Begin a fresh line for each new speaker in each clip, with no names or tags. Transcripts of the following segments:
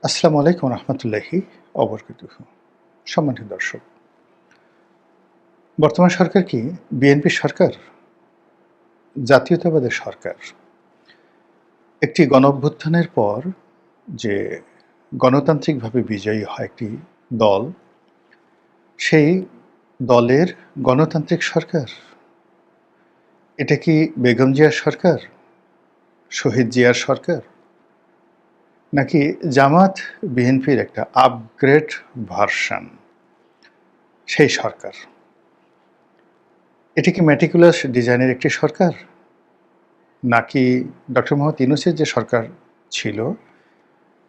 আসসালামু আলাইকুম রহমতুল্লাহি অবরকাতুহু। সম্মানিত দর্শক, বর্তমান সরকার কি বিএনপি সরকার? জাতীয়তাবাদের সরকার। একটি গণঅভ্যুত্থানের পর যে গণতান্ত্রিকভাবে বিজয়ী হয় একটি দল, সেই দলের গণতান্ত্রিক সরকার। এটা কি বেগম জিয়ার সরকার? শহীদ জিয়ার সরকার? নাকি জামাত বিএনপির একটা আপগ্রেড ভার্সন, সেই সরকার? এটি কি মেটিকুলাস ডিজাইনের একটি সরকার? নাকি ডক্টর মোহাম্মদ ইউনূসের যে সরকার ছিল,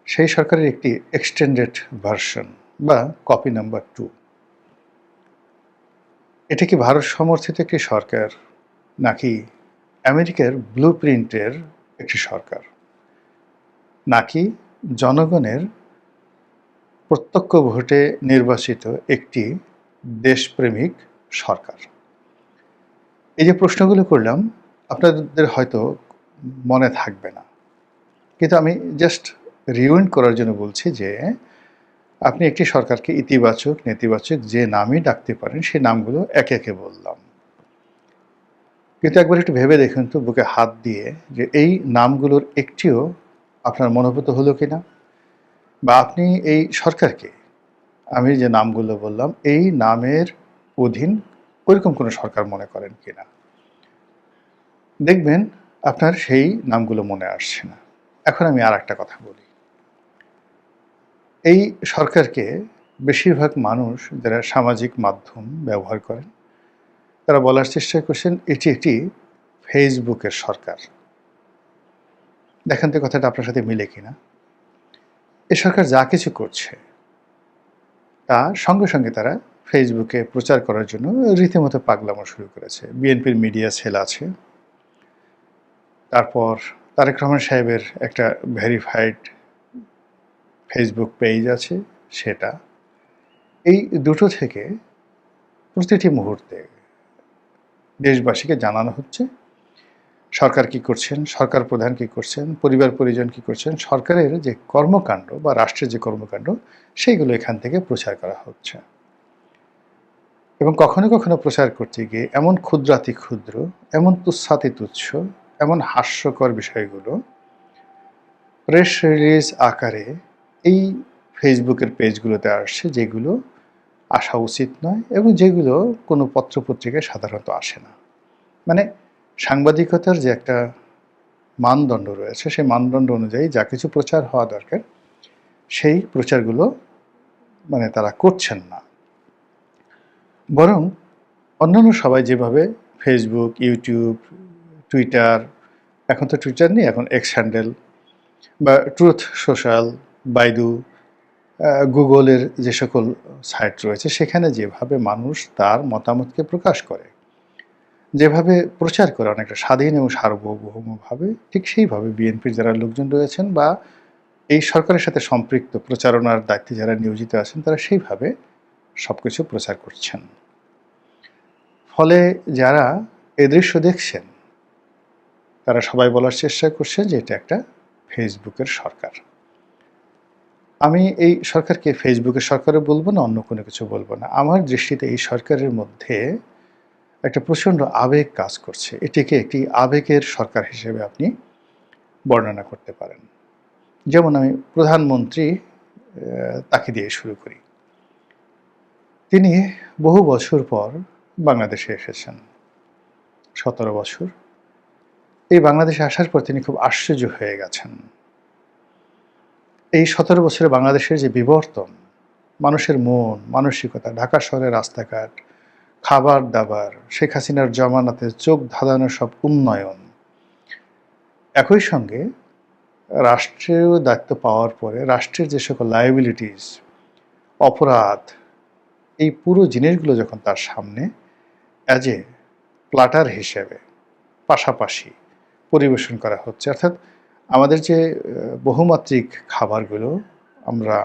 সেই সরকারের একটি এক্সটেন্ডেড ভার্সন বা কপি নাম্বার 2? এটা কি ভারত সমর্থিত একটি সরকার, নাকি আমেরিকার ব্লুপ্রিন্টের একটি সরকার, নাকি জনগণের প্রত্যক্ষ ভোটে নির্বাচিত একটি দেশপ্রেমিক সরকার? এই যে প্রশ্নগুলো করলাম, আপনাদের হয়তো মনে থাকবে না, কিন্তু আমি জাস্ট রিউইন্ড করার জন্য বলছি যে আপনি একটি সরকারকে ইতিবাচক, নেতিবাচক যে নামই ডাকতে পারেন, সেই নামগুলো একে একে বললাম। কিন্তু একবার একটু ভেবে দেখুন তো, বুকে হাত দিয়ে, যে এই নামগুলোর একটিও আপনার মনোভূত হলো কিনা, বা আপনি এই সরকারকে, আমি যে নামগুলো বললাম, এই নামের অধীন ওইরকম কোনো সরকার মনে করেন কিনা। দেখবেন আপনার সেই নামগুলো মনে আসছে না। এখন আমি আর একটা কথা বলি। এই সরকারকে বেশিরভাগ মানুষ যারা সামাজিক মাধ্যম ব্যবহার করেন, তারা বলার চেষ্টা করছেন এটি একটি ফেসবুকের সরকার। দেখেন তো কথাটা আপনার সাথে মিলে কিনা। এ সরকার যা কিছু করছে তা সঙ্গে সঙ্গে তারা ফেসবুকে প্রচার করার জন্য রীতিমতো পাগলামো শুরু করেছে। বিএনপির মিডিয়া সেল আছে, তারপর তারেক রহমান সাহেবের একটা ভেরিফাইড ফেসবুক পেজ আছে, সেটা। এই দুটো থেকে প্রতিটি মুহূর্তে দেশবাসীকে জানানো হচ্ছে সরকার কি করছেন, সরকার প্রধান কি করছেন, পরিবার পরিজন কি করছেন, সরকারের যে কর্মকাণ্ড বা রাষ্ট্রের যে কর্মকাণ্ড, সেইগুলো এখান থেকে প্রচার করা হচ্ছে। এবং কখনো কখনো প্রচার করতে গিয়ে এমন ক্ষুদ্রাতি ক্ষুদ্র, এমন তুচ্ছাতি তুচ্ছ, এমন হাস্যকর বিষয়গুলো প্রেস রিলিজ আকারে এই ফেসবুকের পেজগুলোতে আসছে, যেগুলো আসা উচিত নয় এবং যেগুলো কোনো পত্রপত্রিকায় সাধারণত আসে না। মানে সাংবাদিকতার যে একটা মানদণ্ড রয়েছে, সেই মানদণ্ড অনুযায়ী যা কিছু প্রচার হওয়া দরকার, সেই প্রচারগুলো তারা করছেন না। বরং অন্যান্য সবাই যেভাবে ফেসবুক, ইউটিউব, টুইটার, এখন তো টুইটার নেই, এখন এক্স হ্যান্ডেল, বা ট্রুথ সোশ্যাল, বাইদু, গুগলের যে সকল সাইট রয়েছে, সেখানে যেভাবে মানুষ তার মতামতকে প্রকাশ করে, যেভাবে প্রচার করে অনেকটা স্বাধীন এবং সার্বভৌমভাবে, ঠিক সেইভাবে বিএনপির যারা লোকজন রয়েছেন বা এই সরকারের সাথে সম্পৃক্ত প্রচারণার দায়িত্বে যারা নিয়োজিত আছেন, তারা সেইভাবে সব কিছু প্রচার করছেন। ফলে যারা এ দৃশ্য দেখছেন, তারা সবাই বলার চেষ্টা করছেন যে এটা একটা ফেসবুকের সরকার। আমি এই সরকারকে ফেসবুকের সরকারও বলবো না, অন্য কোনো কিছু বলবো না। আমার দৃষ্টিতে এই সরকারের মধ্যে একটা প্রচণ্ড আবেগ কাজ করছে। এটিকে একটি আবেগের সরকার হিসেবে আপনি বর্ণনা করতে পারেন। যেমন আমি প্রধানমন্ত্রী তাকে দিয়ে শুরু করি। তিনি বহু বছর পর বাংলাদেশে এসেছেন, 17 বছর। এই বাংলাদেশে আসার পর তিনি খুব আশ্চর্য হয়ে গেছেন। এই 17 বছরে বাংলাদেশের যে বিবর্তন, মানুষের মন মানসিকতা, ঢাকা শহরের রাস্তাঘাট, খাবার দাবার, শেখ হাসিনার জমানাতে চোখ ধাঁধানো সব উন্নয়ন, একই সঙ্গে রাষ্ট্রীয় দায়িত্ব পাওয়ার পরে রাষ্ট্রের যে সকল লায়াবিলিটিস, অপরাধ, এই পুরো জিনিসগুলো যখন তার সামনে অ্যাজ এ প্ল্যাটার হিসেবে পাশাপাশি পরিবেশন করা হচ্ছে, অর্থাৎ আমাদের যে বহুমাত্রিক খাবারগুলো আমরা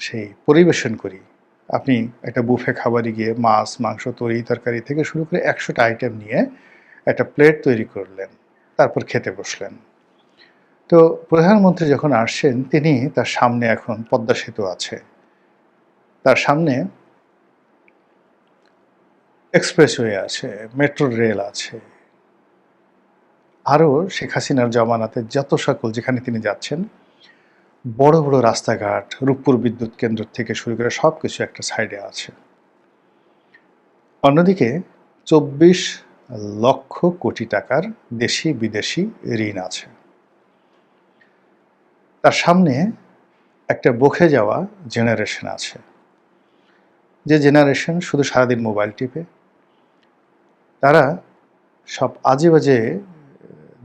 সেই পরিবেশন করি, আপনি একটা বুফে খাবারে গিয়ে মাছ, মাংস, তরি তরকারি থেকে শুরু করে 100টা আইটেম নিয়ে একটা প্লেট তৈরি করলেন, তারপর খেতে বসলেন। তো প্রধানমন্ত্রী যখন আসছেন তিনি তার সামনে এখন পদ্মা সেতু আছে, তার সামনে এক্সপ্রেসওয়ে আছে, মেট্রো রেল আছে, আরও শেখ হাসিনার জমানাতে যত সকল যেখানে তিনি যাচ্ছেন বড় বড় রাস্তাঘাট, রূপপুর বিদ্যুৎ কেন্দ্র থেকে শুরু করে সব কিছু একটা সাইডে আছে। অন্যদিকে 24 লক্ষ কোটি টাকার দেশি বিদেশি ঋণ আছে। তার সামনে একটা বকে যাওয়া জেনারেশন আছে, যে জেনারেশন শুধু সারাদিন মোবাইল টিপে, তারা সব আজে বাজে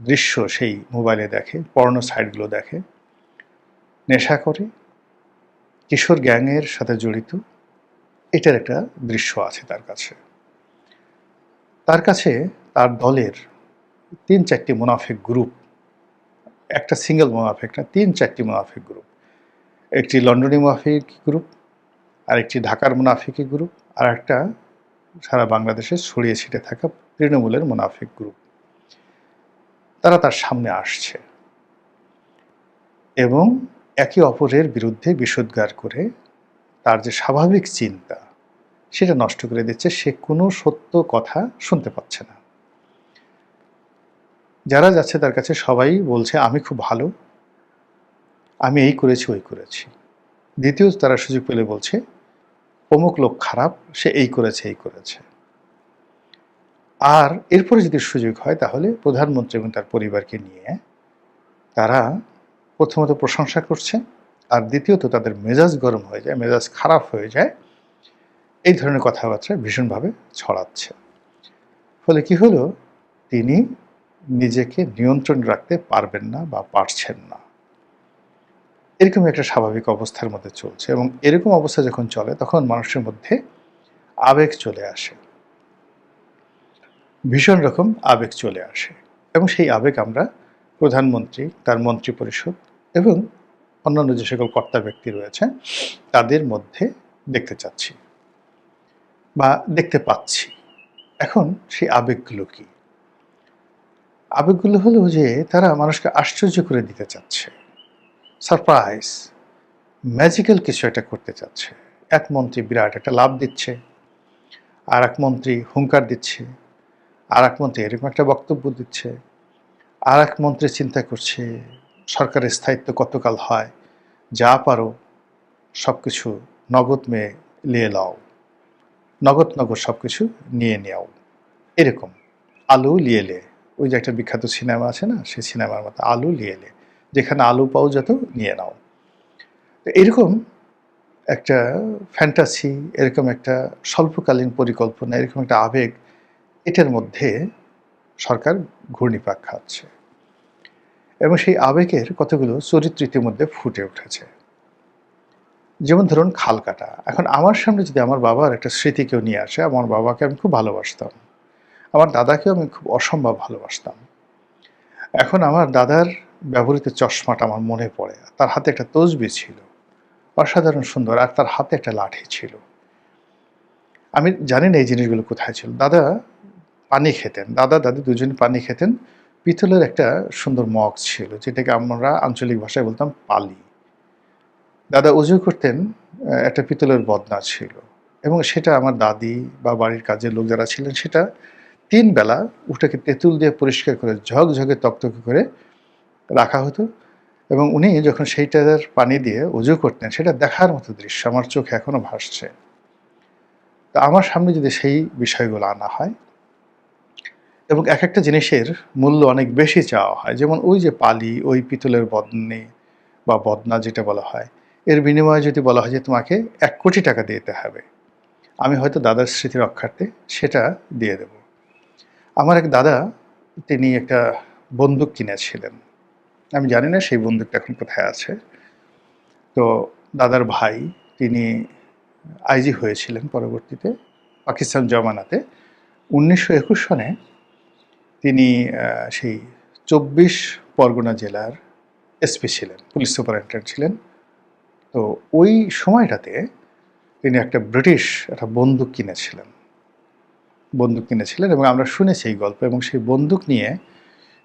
দৃশ্য সেই মোবাইলে দেখে, পর্নো সাইটগুলো দেখে, নেশা করে, কিশোর গ্যাংয়ের সাথে জড়িত, এটার একটা দৃশ্য আছে তার কাছে। তার দলের 3-4টি মুনাফিক গ্রুপ, একটা সিঙ্গেল মুনাফিক না, 3-4টি মুনাফিক গ্রুপ। একটি লন্ডনী মুনাফিক গ্রুপ, আরেকটি ঢাকার মুনাফিকি গ্রুপ, আর একটা সারা বাংলাদেশে ছড়িয়ে ছিটে থাকা তৃণমূলের মুনাফিক গ্রুপ। তারা তার সামনে আসছে এবং একে অপরের বিরুদ্ধে বিষোদ্গার করে তার যে স্বাভাবিক চিন্তা সেটা নষ্ট করে দিচ্ছে। সে কোনো সত্য কথা শুনতে পাচ্ছে না। যারা যাচ্ছে তার কাছে সবাই বলছে আমি খুব ভালো, আমি এই করেছি ওই করেছি। দ্বিতীয় তারা সুযোগ পেলে বলছে অমুক লোক খারাপ, সে এই করেছে এই করেছে। আর এরপরে যদি সুযোগ হয় তাহলে প্রধানমন্ত্রী এবং তার পরিবারকে নিয়ে তারা প্রথমত প্রশংসা করছে, আর দ্বিতীয়ত তাদের মেজাজ গরম হয়ে যায়, মেজাজ খারাপ হয়ে যায়, এই ধরনের কথাবার্তা ভীষণভাবে ছড়াচ্ছে। ফলে কি হলো, তিনি নিজেকে নিয়ন্ত্রণ রাখতে পারবেন না বা পারছেন না। এরকম একটা স্বাভাবিক অবস্থার মধ্যে চলছে, এবং এরকম অবস্থা যখন চলে তখন মানুষের মধ্যে আবেগ চলে আসে, ভীষণ রকম আবেগ চলে আসে, এবং সেই আবেগ আমরা প্রধানমন্ত্রী, তার মন্ত্রী পরিষদ এবং অন্যান্য যে সকল কর্তা ব্যক্তি রয়েছে তাদের মধ্যে দেখতে চাচ্ছি বা দেখতে পাচ্ছি। এখন সেই আবেগগুলো কি? আবেগগুলো হলো যে তারা মানুষকে আশ্চর্য করে দিতে চাচ্ছে, সারপ্রাইজ, ম্যাজিক্যাল কিছু একটা করতে চাচ্ছে। এক মন্ত্রী বিরাট একটা লাভ দিচ্ছে, আর এক মন্ত্রী হুঙ্কার দিচ্ছে, আর এক মন্ত্রী এরকম একটা বক্তব্য দিচ্ছে, আর এক মন্ত্রী চিন্তা করছে সরকারের স্থায়িত্ব কতকাল হয়, যা পারো সব কিছু নগদ নিয়ে নাও, নগদ সব কিছু নিয়ে নেও। এরকম আলু লিয়েলে, ওই যে একটা বিখ্যাত সিনেমা আছে না, সেই সিনেমার মতো আলু লিয়েলে, যেখানে আলু পাও যত নিয়ে নাও। তো এরকম একটা ফ্যান্টাসি, এরকম একটা স্বল্পকালীন পরিকল্পনা, এরকম একটা আবেগ, এটার মধ্যে সরকার ঘূর্ণিপাক খাচ্ছে, এবং সেই আবেগের কতগুলো চরিত্র ইতিমধ্যে ফুটে উঠেছে। যেমন ধরুন খাল কাটা। এখন আমার সামনে যদি আমার বাবার একটা স্মৃতি কেউ নিয়ে আসে, আমার বাবাকে আমি খুব ভালোবাসতাম, আমার দাদাকেও আমি খুব অসম্ভব ভালোবাসতাম। এখন আমার দাদার ব্যবহৃত চশমাটা আমার মনে পড়ে, তার হাতে একটা তসবি ছিল, অসাধারণ সুন্দর, আর তার হাতে একটা লাঠি ছিল। আমি জানি না এই জিনিসগুলো কোথায় ছিল। দাদা পানি খেতেন, দাদা দাদি দুজনে পানি খেতেন। পিতলের একটা সুন্দর মগ ছিল, যেটাকে আমরা আঞ্চলিক ভাষায় বলতাম পালি। দাদা উজু করতেন, একটা পিতলের বদনা ছিল, এবং সেটা আমার দাদি বা বাড়ির কাজের লোক যারা ছিলেন সেটা 3 বেলা ওটাকে তেঁতুল দিয়ে পরিষ্কার করে ঝকঝকে তকতকে করে রাখা হতো, এবং উনি যখন সেইটার পানি দিয়ে উজু করতেন সেটা দেখার মতো দৃশ্য আমার চোখে এখনো ভাসছে। তো আমার সামনে যদি সেই বিষয়গুলো আনা হয় এবং এক একটা জিনিসের মূল্য অনেক বেশি চাওয়া হয়, যেমন ওই যে পালি, ওই পিতলের বদনে বা বদনা যেটা বলা হয়, এর বিনিময়ে যদি বলা হয় যে তোমাকে 1 কোটি টাকা দিতে হবে, আমি হয়তো দাদার স্মৃতি রক্ষার্থে সেটা দিয়ে দেব। আমার এক দাদা, তিনি একটা বন্দুক কিনেছিলেন, আমি জানি না সেই বন্দুকটা এখন কোথায় আছে। তো দাদার ভাই, তিনি আইজি হয়েছিলেন পরবর্তীতে পাকিস্তান জমানাতে। 1921 সনে তিনি সেই 24 পরগনা জেলার এসপি ছিলেন, পুলিশ সুপারিনটেন্ডেন্ট ছিলেন। তো ওই সময়টাতে তিনি একটা ব্রিটিশ একটা বন্দুক কিনেছিলেন, এবং আমরা শুনেছি এই গল্প। এবং সেই বন্দুক নিয়ে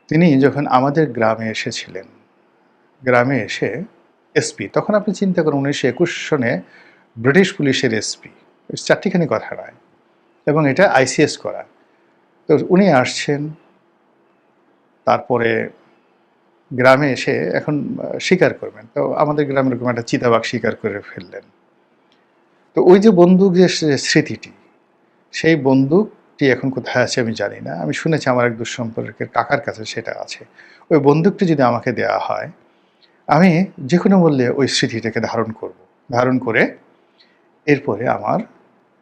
তিনি যখন আমাদের গ্রামে এসেছিলেন, গ্রামে এসে এসপি, তখন আপনি চিন্তা করুন 1921 সনে ব্রিটিশ পুলিশের এসপি, চারটিখানি কথা নয়, এবং এটা আইসিএস করা। তো উনি আসছেন, তারপরে গ্রামে এসে এখন শিকার করবেন। তো আমাদের গ্রামের এরকম একটা চিতাবাঘ শিকার করে ফেললেন। তো ওই যে বন্দুক, যে স্মৃতিটি, সেই বন্দুকটি এখন কোথায় আছে আমি জানি না। আমি শুনেছি আমার এক দুঃসম্পর্কের কাকার কাছে সেটা আছে। ওই বন্দুকটি যদি আমাকে দেওয়া হয়, আমি যে কোনো মূল্যে ওই স্মৃতিটাকে ধারণ করব। ধারণ করে এরপরে আমার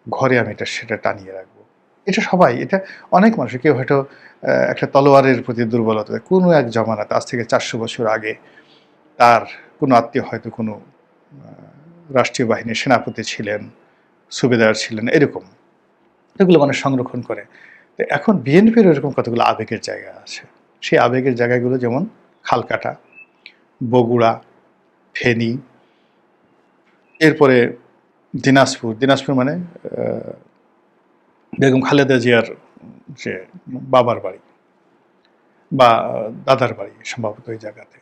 ঘরে আমি সেটা টানিয়ে রাখবো। এটা সবাই, এটা অনেক মানুষ, কেউ হয়তো একটা তলোয়ারের প্রতি দুর্বলতা, কোনো এক জমানাতে আজ থেকে 400 বছর আগে তার কোনো আত্মীয় হয়তো কোনো রাষ্ট্রীয় বাহিনীর সেনাপতি ছিলেন, সুবেদার ছিলেন, এরকম এগুলো মানুষ সংরক্ষণ করে। তো এখন বিএনপির এরকম কতগুলো আবেগের জায়গা আছে। সেই আবেগের জায়গাগুলো যেমন খালকাটা, বগুড়া, ফেনী, এরপরে দিনাজপুর। দিনাজপুর মানে বেগম খালেদা জিয়ার যে বাবার বাড়ি বা দাদার বাড়ি সম্ভবত ওই জায়গাতে।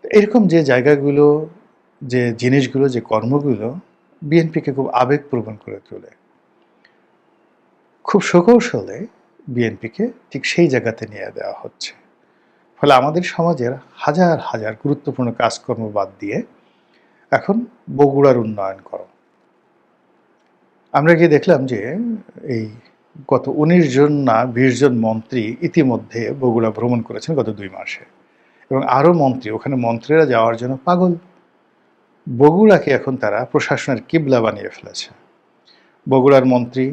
এরকম যে জায়গাগুলো, যে জিনিসগুলো, যে কর্মগুলো বিএনপিকে খুব আবেগপ্রবণ করে তোলে, খুব সুকৌশলে বিএনপিকে ঠিক সেই জায়গাতে নিয়ে দেওয়া হচ্ছে। ফলে আমাদের সমাজের হাজার হাজার গুরুত্বপূর্ণ কাজকর্ম বাদ দিয়ে এখন বগুড়ার উন্নয়ন করো। আমরা গিয়ে দেখলাম যে এই গত 19 জন না 20 জন মন্ত্রী ইতিমধ্যে বগুড়া ভ্রমণ করেছেন গত 2 মাসে, এবং আরও মন্ত্রী, ওখানে মন্ত্রীরা যাওয়ার জন্য পাগল। বগুড়াকে এখন তারা প্রশাসনের কিবলা বানিয়ে ফেলেছে। বগুড়ার মন্ত্রী,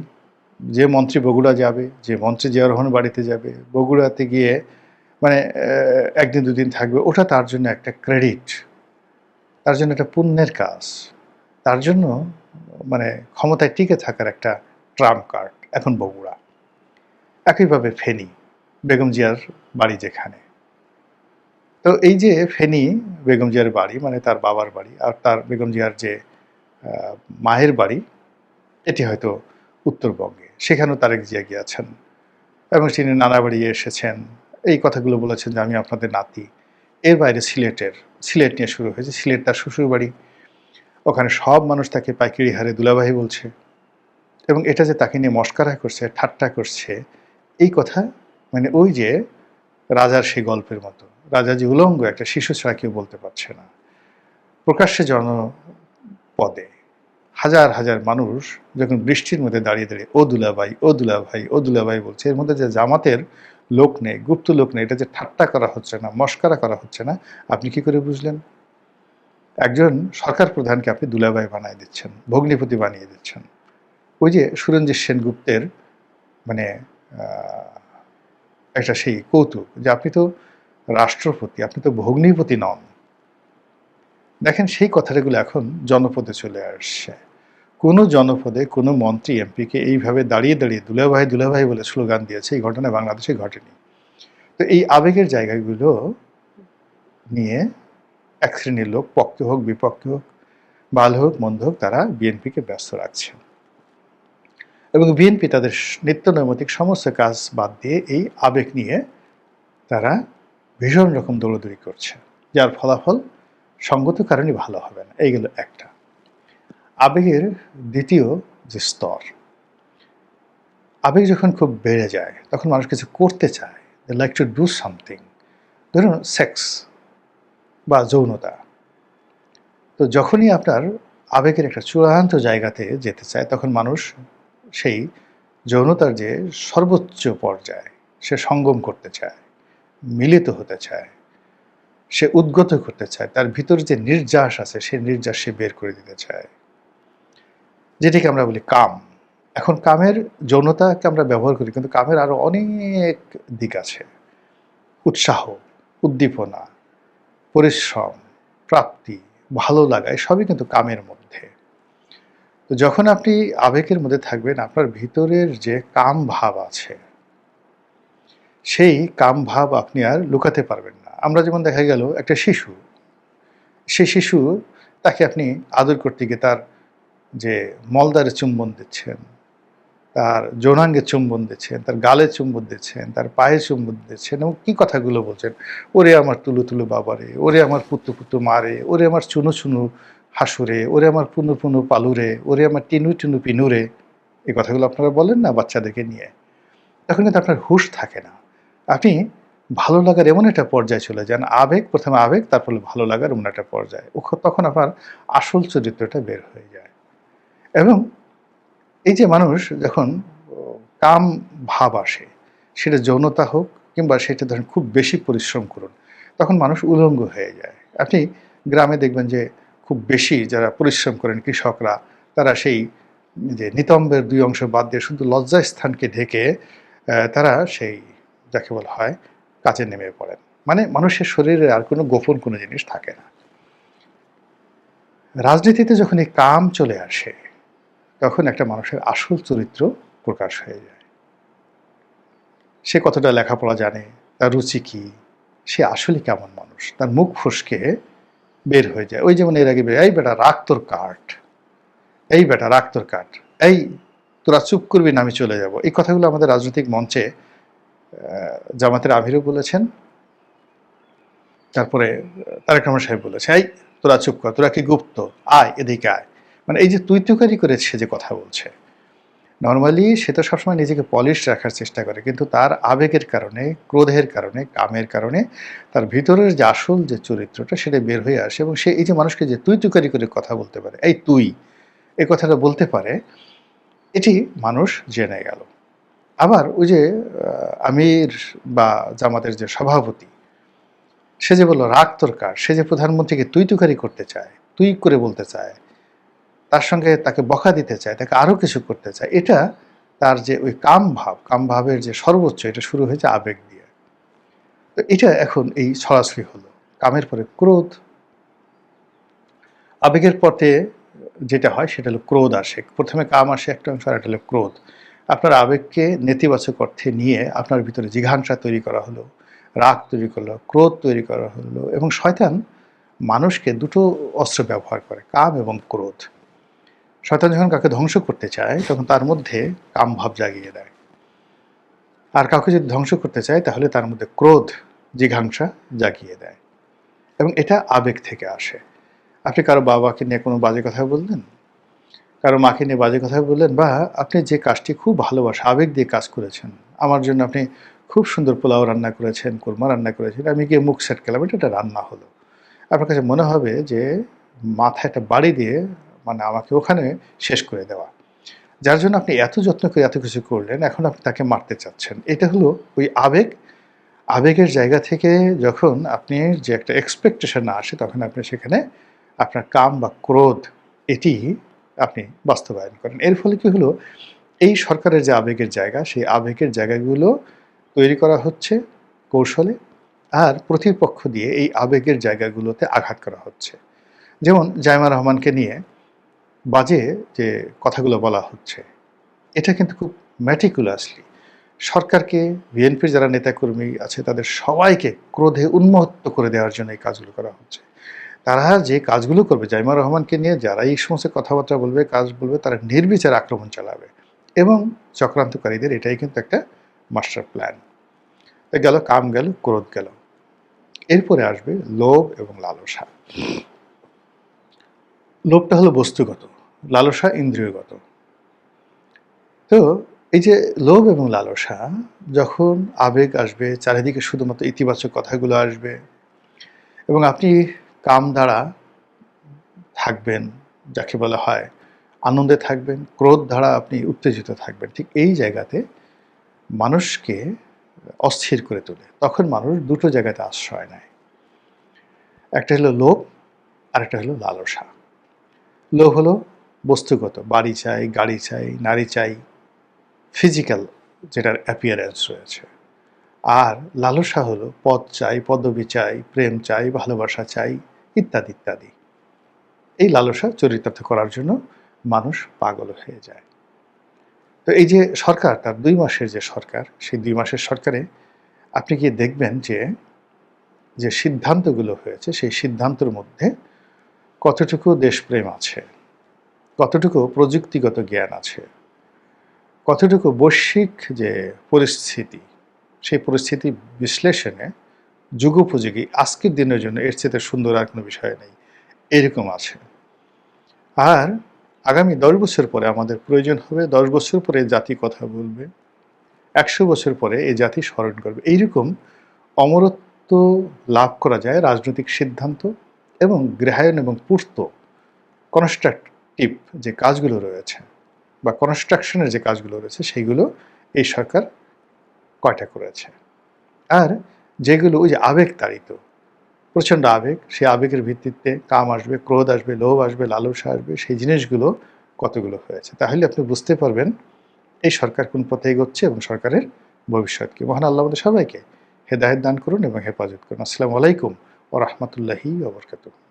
যে মন্ত্রী বগুড়া যাবে, যে মন্ত্রী জিয়া রহমান বাড়িতে যাবে, বগুড়াতে গিয়ে মানে একদিন দুদিন থাকবে, ওটা তার জন্য একটা ক্রেডিট, তার জন্য একটা পুণ্যের কাজ, তার জন্য মানে ক্ষমতায় টিকে থাকার একটা ট্রাম্প কার্ড এখন বগুড়া। একইভাবে ফেনী, বেগম জিয়ার বাড়ি যেখানে। তো এই যে ফেনী বেগম জিয়ার বাড়ি, মানে তার বাবার বাড়ি, আর তার বেগম জিয়ার যে মায়ের বাড়ি, এটি হয়তো উত্তরবঙ্গে, সেখানেও তারেক জিয়া গিয়েছেন এবং তিনি নানা বাড়ি এসেছেন, এই কথাগুলো বলেছেন যে আমি আপনাদের নাতি। এর বাইরে সিলেট নিয়ে শুরু হয়েছে, সিলেট তার শ্বশুর বাড়ি, ওখানে সব মানুষ তাকে পাইকারি হারে দুলাভাই বলছে, এবং এটা যে তাকে নিয়ে মস্করা করছে, ঠাট্টা করছে, এই কথা মানে ওই যে রাজার সেই গল্পের মতো, রাজা যে উলঙ্গ, একটা শিশু ছাড়া কেউ বলতে পারছে না। প্রকাশ্যে জনপদে হাজার হাজার মানুষ যখন বৃষ্টির মধ্যে দাঁড়িয়ে দাঁড়িয়ে ও দুলাভাই, ও দুলাভাই, ও দুলাভাই বলছে, এর মধ্যে যে জামাতের লোক নেই, গুপ্ত লোক নেই, এটা যে ঠাট্টা করা হচ্ছে না, মস্করা করা হচ্ছে না, আপনি কি করে বুঝলেন? একজন সরকার প্রধানকে আপনি দুলাভাই বানিয়ে দিচ্ছেন, ভগ্নিপতি বানিয়ে দিচ্ছেন। ওই যে সুরঞ্জিত সেনগুপ্তের মানে একটা সেই কৌতুক যে আপনি তো রাষ্ট্রপতি, আপনি তো ভগ্নিপতি নন। দেখেন সেই কথাগুলো এখন জনপদে চলে আসছে। কোনো জনপদে কোনো মন্ত্রী এমপিকে এইভাবে দাঁড়িয়ে দাঁড়িয়ে দুলাভাই দুলাভাই বলে স্লোগান দিয়েছে, এই ঘটনা বাংলাদেশে ঘটেনি। তো এই আবেগের জায়গাগুলো নিয়ে এক শ্রেণীর লোক, পক্ষে হোক বিপক্ষে হোক, ভালো হোক মন্দ হোক, তারা বিএনপিকে ব্যস্ত রাখছে, এবং বিএনপি তাদের নিত্য নৈমিত্তিক সমস্ত কাজ বাদ দিয়ে এই আবেগ নিয়ে তারা ভীষণ রকম দৌড়দৌড়ি করছে, যার ফলাফল সঙ্গত কারণে ভালো হবে না। এইগুলো একটা। আবেগের দ্বিতীয় যে স্তর, আবেগ যখন খুব বেড়ে যায় তখন মানুষ কিছু করতে চায়, দে লাইক টু ডু সামথিং। ধরুন সেক্স বা যৌনতা। তো যখনই আপনার আবেগের একটা চূড়ান্ত জায়গাতে যেতে চায়, তখন মানুষ সেই যৌনতার যে সর্বোচ্চ পর্যায়ে সে সঙ্গম করতে চায়, মিলিত হতে চায়, সে উদ্গত করতে চায়, তার ভিতর যে নির্যাস আছে সেই নির্যাস সে বের করে দিতে চায়, যেটিকে আমরা বলি কাম। এখন কামের, যৌনতাকে আমরা ব্যবহার করি, কিন্তু কামের আরো অনেক দিক আছে। উৎসাহ, উদ্দীপনা, পরিশ্রম, প্রাপ্তি, ভালো লাগা, সবই কিন্তু কামের মধ্যে। তো যখন আপনি আবেগের মধ্যে থাকবেন, আপনার ভিতরের যে কাম ভাব আছে, সেই কাম ভাব আপনি আর লুকাতে পারবেন না। আমরা যেমন দেখা গেল একটা শিশু, সেই শিশু, তাকে আপনি আদর করতে গিয়ে তার যে মলদারে চুম্বন দিচ্ছেন, তার যৌনাঙ্গে চুম্বন দিচ্ছেন, তার গালে চুম্বন দিচ্ছেন, তার পায়ে চুম্বন দিচ্ছেন এবং কি কথাগুলো বলছেন, ওরে আমার তুলু তুলু বাবারে, ওরে আমার পুতু পুতু মারে, ওরে আমার চুনু চুনু হাসুরে, ওরে আমার পুনু পুনু পালুরে, ওরে আমার টিনু টিনু পিনুরে, এই কথাগুলো আপনারা বলেন না বাচ্চাদেরকে নিয়ে। তখন কিন্তু আপনার হুঁশ থাকে না। আপনি ভালো লাগার এমন একটা পর্যায়ে চলে যান, আবেগ, প্রথমে আবেগ, তারপরে ভালো লাগার এমন একটা পর্যায়ে। তখন আপনার আসল চরিত্রটা বের হয়ে যায়। এবং এই যে মানুষ যখন কাম ভাব আসে, সেটা যৌনতা হোক কিংবা সেটা ধরেন খুব বেশি পরিশ্রম করুন, তখন মানুষ উলঙ্গ হয়ে যায়। আপনি গ্রামে দেখবেন যে খুব বেশি যারা পরিশ্রম করেন কৃষকরা, তারা সেই যে নিতম্বের ২ অংশ বাদ দিয়ে শুধু লজ্জাস্থানকে ঢেকে তারা সেই যাকে বলা হয় কাজে নেমে পড়েন। মানে মানুষের শরীরে আর কোনো গোপন কোনো জিনিস থাকে না। রাজনীতিতে যখন এই কাম চলে আসে, তখন একটা মানুষের আসল চরিত্র প্রকাশ হয়ে যায়। সে কতটা লেখাপড়া জানে, তার রুচি কি, সে আসলে কেমন মানুষ, তার মুখ ফসকে বের হয়ে যায়। ওই যেমন এর আগে এই বেটা রাখ তোর কাঠ, এই বেটা রাখ তোর কাঠ, এই তোরা চুপ করবি না আমি চলে যাব। এই কথাগুলো আমাদের রাজনৈতিক মঞ্চে জামাতের আমিরও বলেছেন, তারপরে তারেক রহমান সাহেব বলেছে, এই তোরা চুপ কর, তোরা কি গুপ্ত, আয় এদিকে আয়। মানে এই যে তুই তুকারি করে সে যে কথা বলছে, নর্মালি সে তো সবসময় নিজেকে পলিশ রাখার চেষ্টা করে, কিন্তু তার আবেগের কারণে, ক্রোধের কারণে, কামের কারণে তার ভিতরের যে আসল যে চরিত্রটা সেটা বের হয়ে আসে। এবং সে এই যে মানুষকে যে তুই তুকারি করে কথা বলতে পারে, এই তুই, এই কথাটা বলতে পারে, এটি মানুষ জেনে গেল। আবার ওই যে আমির বা জামাতের যে সভাপতি, সে যে বললো রাগ তোর কার, সে যে প্রধানমন্ত্রীকে তুই তুকারি করতে চায়, তুই করে বলতে চায়, তার সঙ্গে তাকে বকা দিতে চায়, তাকে আরো কিছু করতে চায়, এটা তার যে ওই কাম ভাব, কাম ভাবের যে সর্বোচ্চ, এটা শুরু হয়েছে আবেগ দিয়ে। তো এটা এখন এই ছড়াছড়ি হলো, কামের পরে ক্রোধ, আবেগের পথে যেটা হয় সেটা হলো ক্রোধ আসে। প্রথমে কাম আসে একটা অংশ, আর একটা হলো ক্রোধ। আপনার আবেগকে নেতিবাচক অর্থে নিয়ে আপনার ভিতরে জিঘাংসা তৈরি করা হলো, রাগ তৈরি করলো, ক্রোধ তৈরি করা হলো। এবং শয়তান মানুষকে দুটো অস্ত্র ব্যবহার করে, কাম এবং ক্রোধ। শয়তান যখন কাউকে ধ্বংস করতে চায়, তখন তার মধ্যে কাম ভাব জাগিয়ে দেয়। আর কাউকে যদি ধ্বংস করতে চায়, তাহলে তার মধ্যে ক্রোধ, জিঘাংসা জাগিয়ে দেয়। এবং এটা আবেগ থেকে আসে। আপনি কারো বাবাকে নিয়ে কোনো বাজে কথা বললেন, কারো মাকে নিয়ে বাজে কথা বললেন, বা আপনি যে কাজটি খুব ভালোবাসা, আবেগ দিয়ে কাজ করেছেন, আমার জন্য আপনি খুব সুন্দর পোলাও রান্না করেছেন, কোরমা রান্না করেছেন, আমি গিয়ে মুখ সেট করলাম, এটা একটা রান্না হলো। আপনার কাছে মনে হবে যে মাথায় একটা বাড়ি দিয়ে মানে আমাকে ওখানে শেষ করে দেওয়া। যার জন্য আপনি এত যত্ন করে এত কিছু করলেন, এখন আপনি তাকে মারতে চাচ্ছেন। এটা হলো ওই আবেগ। আবেগের জায়গা থেকে যখন আপনি যে একটা এক্সপেকটেশন না আসে, তখন আপনি সেখানে আপনার কাম বা ক্রোধ এটি আপনি বাস্তবায়ন করেন। এর ফলে কি হলো, এই সরকারের যে আবেগের জায়গা, সেই আবেগের জায়গাগুলো তৈরি করা হচ্ছে কৌশলে, আর প্রতিপক্ষ দিয়ে এই আবেগের জায়গাগুলোতে আঘাত করা হচ্ছে। যেমন জাইমা রহমানকে নিয়ে বাজে যে কথাগুলো বলা হচ্ছে, এটা কিন্তু খুব ম্যাটিকুলাসলি সরকারকে, বিএনপির যারা নেতাকর্মী আছে তাদের সবাইকে ক্রোধে উন্মত্ত করে দেওয়ার জন্য এই কাজগুলো করা হচ্ছে। তারা যে কাজগুলো করবে, জাইমা রহমানকে নিয়ে যারা এই সমস্ত কথাবার্তা বলবে, কাজ বলবে, তারা নির্বিচার আক্রমণ চালাবে। এবং চক্রান্তকারীদের এটাই কিন্তু একটা মাস্টার প্ল্যান। গেল কাম, গেল ক্রোধ, গেল। এরপরে আসবে লোভ এবং লালসা। লোভটা হলো বস্তুগত, লালসা ইন্দ্রিয়গত। তো এই যে লোভ এবং লালসা, যখন আবেগ আসবে, চারিদিকে শুধুমাত্র ইতিবাচক কথাগুলো আসবে, এবং আপনি কাম দ্বারা থাকবেন, যাকে বলা হয় আনন্দে থাকবেন, ক্রোধ দ্বারা আপনি উত্তেজিত থাকবেন, ঠিক এই জায়গাতে মানুষকে অস্থির করে তোলে। তখন মানুষ দুটো জায়গাতে আশ্রয় নেয়, একটা হলো লোভ, আর একটা হলো লালসা। লোভ হলো বস্তুগত, বাড়ি চাই, গাড়ি চাই, নারী চাই, ফিজিক্যাল যেটার অ্যাপিয়ারেন্স রয়েছে। আর লালসা হলো পদ চাই, পদবি চাই, প্রেম চাই, ভালোবাসা চাই, ইত্যাদি ইত্যাদি। এই লালসা চরিতার্থ করার জন্য মানুষ পাগল হয়ে যায়। তো এই যে সরকার, তার ২ মাসের যে সরকার, সেই ২ মাসের সরকারে আপনি গিয়ে দেখবেন যে যে সিদ্ধান্তগুলো হয়েছে, সেই সিদ্ধান্তের মধ্যে কতটুকু দেশপ্রেম আছে, কতটুকু প্রযুক্তিগত জ্ঞান আছে, কতটুকু বৈশ্বিক যে পরিস্থিতি, সেই পরিস্থিতি বিশ্লেষণে যুগোপযোগী আজকের দিনের জন্য এর চেয়ে সুন্দর আর কোনো বিষয় নেই, এরকম আছে। আর আগামী 10 বছর পরে আমাদের প্রয়োজন হবে, 10 বছর পরে জাতি কথা বলবে, 100 বছর পরে এই জাতি স্মরণ করবে। এইরকম অমরত্ব লাভ করা যায় রাজনৈতিক সিদ্ধান্ত এবং গৃহায়ন এবং পূর্ত কনস্ট্রাকটিভ যে কাজগুলো রয়েছে বা কনস্ট্রাকশনের যে কাজগুলো রয়েছে সেইগুলো এই সরকার কয়টা করেছে। আর যেগুলো ওই যে আবেগ তাড়িত, প্রচণ্ড আবেগ, সেই আবেগের ভিত্তিতে কাম আসবে, ক্রোধ আসবে, লোভ আসবে, লালসা আসবে, সেই জিনিসগুলো কতগুলো হয়েছে। তাহলে আপনি বুঝতে পারবেন এই সরকার কোন পথে এগোচ্ছে এবং সরকারের ভবিষ্যৎ কি। মহান আল্লাহ আমাদের সবাইকে হেদায়েত দান করুন এবং হেফাজত করুন। আসসালামু আলাইকুম ওয়া রাহমাতুল্লাহি ওয়া বারাকাতুহু।